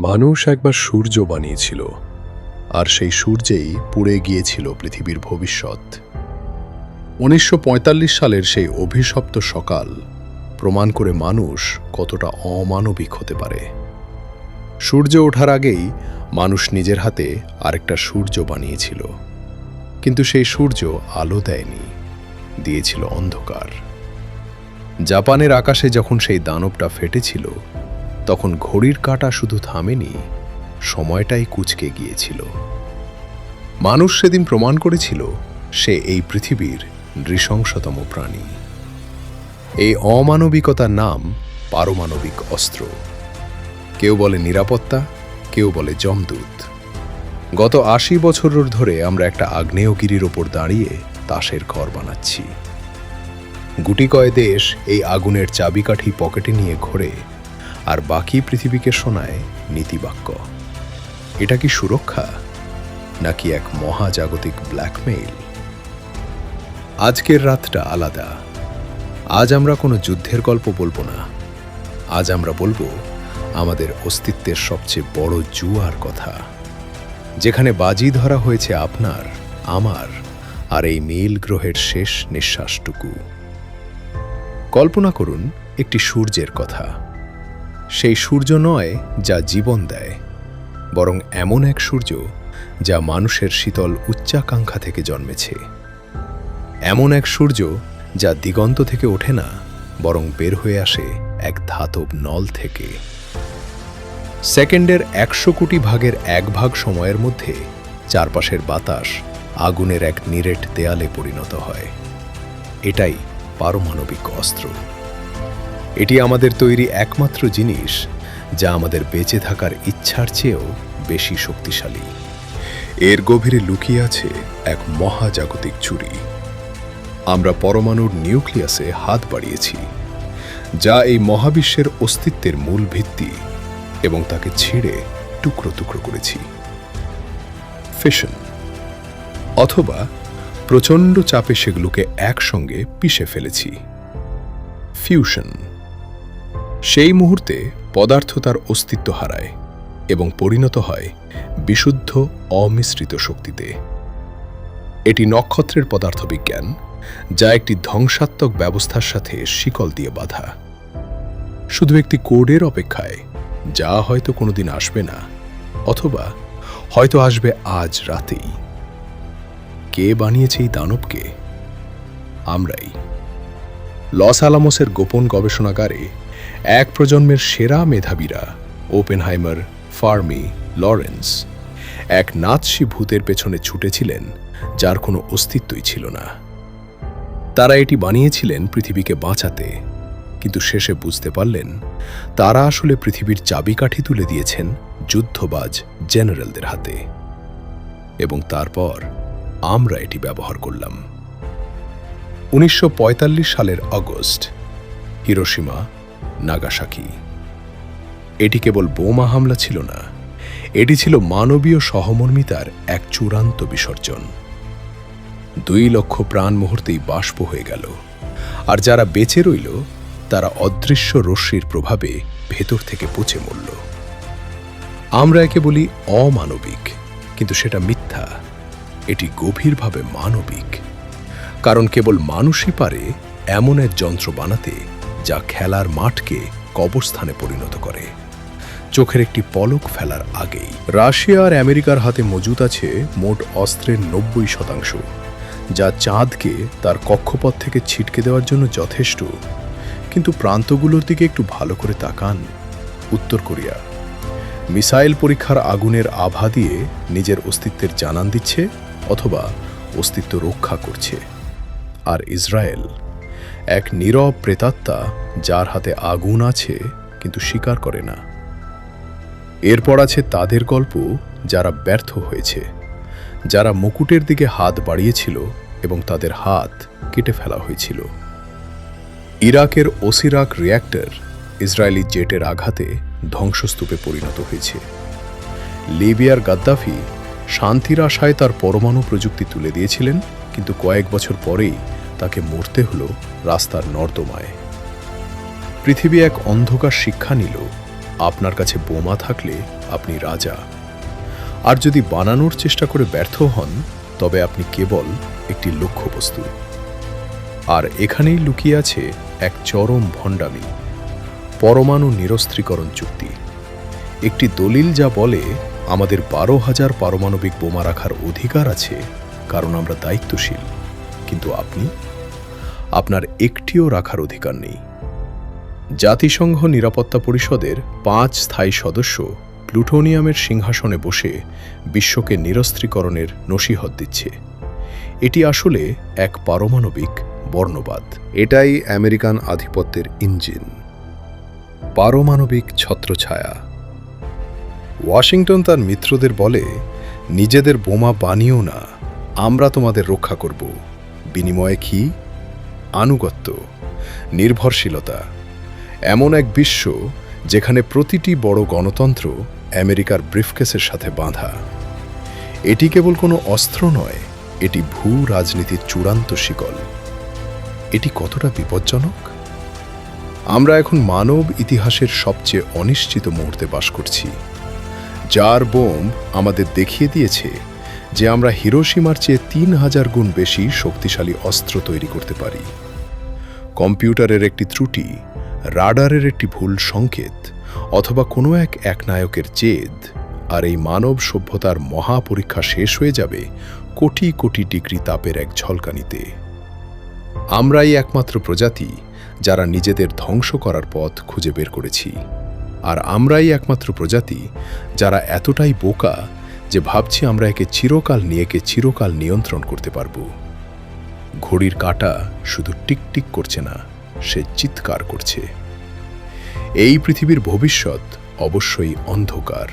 মানুষ একবার সূর্য বানিয়েছিল, আর সেই সূর্যেই পুড়ে গিয়েছিল পৃথিবীর ভবিষ্যৎ। ১৯৪৫ সালের সেই অভিশপ্ত সকাল প্রমাণ করে মানুষ কতটা অমানবিক হতে পারে। সূর্য ওঠার আগেই মানুষ নিজের হাতে আরেকটা সূর্য বানিয়েছিল, কিন্তু সেই সূর্য আলো দেয়নি, দিয়েছিল অন্ধকার। জাপানের আকাশে যখন সেই দানবটা ফেটেছিল, তখন ঘড়ির কাঁটা শুধু থামেনি, সময়টাই কুঁচকে গিয়েছিল। মানুষ সেদিন প্রমাণ করেছিল সে এই পৃথিবীর নৃশংসতম প্রাণী। এই অমানবিকতার নাম পারমাণবিক অস্ত্র। কেউ বলে নিরাপত্তা, কেউ বলে যমদূত। গত ৮০ বছর ধরে আমরা একটা আগ্নেয়গিরির ওপর দাঁড়িয়ে তাসের ঘর বানাচ্ছি। গুটিকয় দেশ এই আগুনের চাবিকাঠি পকেটে নিয়ে ঘোরে, আর বাকি পৃথিবীকে শোনায় নীতিবাক্য। এটা কি সুরক্ষা, নাকি এক মহাজাগতিক ব্ল্যাকমেইল? আজকের রাতটা আলাদা। আজ আমরা কোনো যুদ্ধের গল্প বলবো না। আজ আমরা বলবো আমাদের অস্তিত্বের সবচেয়ে বড় জুয়ার কথা, যেখানে বাজি ধরা হয়েছে আপনার, আমার আর এই নীল গ্রহের শেষ নিঃশ্বাসটুকু। কল্পনা করুন একটি সূর্যের কথা। সেই সূর্য নয় যা জীবন দেয়, বরং এমন এক সূর্য যা মানুষের শীতল উচ্চাকাঙ্ক্ষা থেকে জন্মেছে। এমন এক সূর্য যা দিগন্ত থেকে ওঠে না, বরং বের হয়ে আসে এক ধাতব নল থেকে। সেকেন্ডের ১০০ কোটি ভাগের ১ ভাগ সময়ের মধ্যে চারপাশের বাতাস আগুনের এক নিরেট দেয়ালে পরিণত হয়। এটাই পারমাণবিক অস্ত্র। এটি আমাদের তৈরি একমাত্র জিনিস যা আমাদের বেঁচে থাকার ইচ্ছার চেয়েও বেশি শক্তিশালী। এর গভীরে লুকিয়ে আছে এক মহাজাগতিক চুরি। আমরা পরমাণুর নিউক্লিয়াসে হাত বাড়িয়েছি, যা এই মহাবিশ্বের অস্তিত্বের মূল ভিত্তি, এবং তাকে ছিঁড়ে টুকরো টুকরো করেছি। ফিশন, অথবা প্রচণ্ড চাপে সেগুলোকে একসঙ্গে পিষে ফেলেছি। ফিউশন, সেই মুহূর্তে পদার্থ তার অস্তিত্ব হারায় এবং পরিণত হয় বিশুদ্ধ অমিশ্রিত শক্তিতে। এটি নক্ষত্রের পদার্থবিজ্ঞান, যা একটি ধ্বংসাত্মক ব্যবস্থার সাথে শিকল দিয়ে বাঁধা, শুধু একটি কোডের অপেক্ষায়, যা হয়তো কোনোদিন আসবে না, অথবা হয়তো আসবে আজ রাতেই। কে বানিয়েছে এই দানবকে? আমরাই। লস আলামোসের গোপন গবেষণাগারে এক প্রজন্মের সেরা মেধাবীরা, ওপেনহাইমার, ফার্মি, লরেন্স, এক নাৎসি ভূতের পেছনে ছুটেছিলেন যার কোনো অস্তিত্বই ছিল না। তারা এটি বানিয়েছিলেন পৃথিবীকে বাঁচাতে, কিন্তু শেষে বুঝতে পারলেন তারা আসলে পৃথিবীর চাবিকাঠি তুলে দিয়েছেন যুদ্ধবাজ জেনারেলদের হাতে। এবং তারপর আমরা এটি ব্যবহার করলাম। ১৯৪৫ সালের আগস্ট, হিরোশিমা, নাগাসাকি। এটি কেবল বোমা হামলা ছিল না, এটি ছিল মানবীয় সহমর্মিতার এক চূড়ান্ত বিসর্জন। ২ লক্ষ প্রাণ মুহূর্তেই বাষ্প হয়ে গেল, আর যারা বেঁচে রইল তারা অদৃশ্য রশ্মির প্রভাবে ভেতর থেকে পচে মরল। আমরা একে বলি অমানবিক, কিন্তু সেটা মিথ্যা। এটি গভীরভাবে মানবিক, কারণ কেবল মানুষই পারে এমন এক যন্ত্র বানাতে যা খেলার মাঠকে কবরস্থানে পরিণত করে চোখের একটি পলক ফেলার আগেই। রাশিয়া আর আমেরিকার হাতে মজুত আছে মোট অস্ত্রের ৯০%, যা চাঁদকে তার কক্ষপথ থেকে ছিটকে দেওয়ার জন্য যথেষ্ট। কিন্তু প্রান্তগুলোর দিকে একটু ভালো করে তাকান। উত্তর কোরিয়া মিসাইল পরীক্ষার আগুনের আভা দিয়ে নিজের অস্তিত্বের জানান দিচ্ছে, অথবা অস্তিত্ব রক্ষা করছে। আর ইসরায়েল, এক নীরব প্রেতাত্মা যার হাতে আগুন আছে কিন্তু স্বীকার করে না। এরপর আছে তাদের গল্প, যারা ব্যর্থ হয়েছে, যারা মুকুটের দিকে হাত বাড়িয়েছিল এবং তাদের হাত কেটে ফেলা হয়েছিল। ইরাকের ওসিরাক রিয়্যাক্টর ইসরায়েলি জেটের আঘাতে ধ্বংসস্তূপে পরিণত হয়েছে। লিবিয়ার গাদ্দাফি শান্তির আশায় তার পরমাণু প্রযুক্তি তুলে দিয়েছিলেন, কিন্তু কয়েক বছর পরেই তাকে মরতে হলো রাস্তার নর্দমায়। পৃথিবী এক অন্ধকার শিক্ষা নিল, আপনার কাছে বোমা থাকলে আপনি রাজা, আর যদি বানানোর চেষ্টা করে ব্যর্থ হন তবে আপনি কেবল একটি লক্ষ্যবস্তু। আর এখানেই লুকিয়ে আছে এক চরম ভণ্ডামি, পরমাণু নিরস্ত্রীকরণ চুক্তি। একটি দলিল যা বলে আমাদের 12,000 পারমাণবিক বোমা রাখার অধিকার আছে কারণ আমরা দায়িত্বশীল, কিন্তু আপনার একটিও রাখার অধিকার নেই। জাতিসংঘ নিরাপত্তা পরিষদের 5 স্থায়ী সদস্য প্লুটোনিয়ামের সিংহাসনে বসে বিশ্বকে নিরস্ত্রীকরণের নসিহত দিচ্ছে। এটি আসলে এক পারমাণবিক বর্ণবাদ। এটাই আমেরিকান আধিপত্যের ইঞ্জিন, পারমাণবিক ছত্রছায়া। ওয়াশিংটন তার মিত্রদের বলে, নিজেদের বোমা বানিও না, আমরা তোমাদের রক্ষা করব। বিনিময়ে কি? আনুগত্য, নির্ভরশীলতা, এমন এক বিশ্ব যেখানে প্রতিটি বড় গণতন্ত্র আমেরিকার ব্রিফকেসের সাথে বাঁধা। এটি কেবল কোনো অস্ত্র নয়, এটি ভূ রাজনীতির চূড়ান্ত শিকল। এটি কতটা বিপজ্জনক? আমরা এখন মানব ইতিহাসের সবচেয়ে অনিশ্চিত মুহূর্তে বাস করছি, যার বোম আমাদের দেখিয়ে দিয়েছে যে আমরা হিরোশিমার চেয়ে 3000 গুণ বেশি শক্তিশালী অস্ত্র তৈরি করতে পারি। কম্পিউটারের একটি ত্রুটি, রাডারের একটি ভুল সংকেত, অথবা কোনো এক একনায়কের জেদ, আর এই মানব সভ্যতার মহাপরীক্ষা শেষ হয়ে যাবে কোটি কোটি ডিগ্রি তাপের এক ঝলকানিতে। আমরাই একমাত্র প্রজাতি যারা নিজেদের ধ্বংস করার পথ খুঁজে বের করেছি, আর আমরাই একমাত্র প্রজাতি যারা এতটাই বোকা যে ভাবছি আমরা একে চিরকাল নিয়ন্ত্রণ করতে পারব। ঘড়ির কাঁটা শুধু টিকটিক করছে না, সে চিৎকার করছে। এই পৃথিবীর ভবিষ্যৎ অবশ্যই অন্ধকার।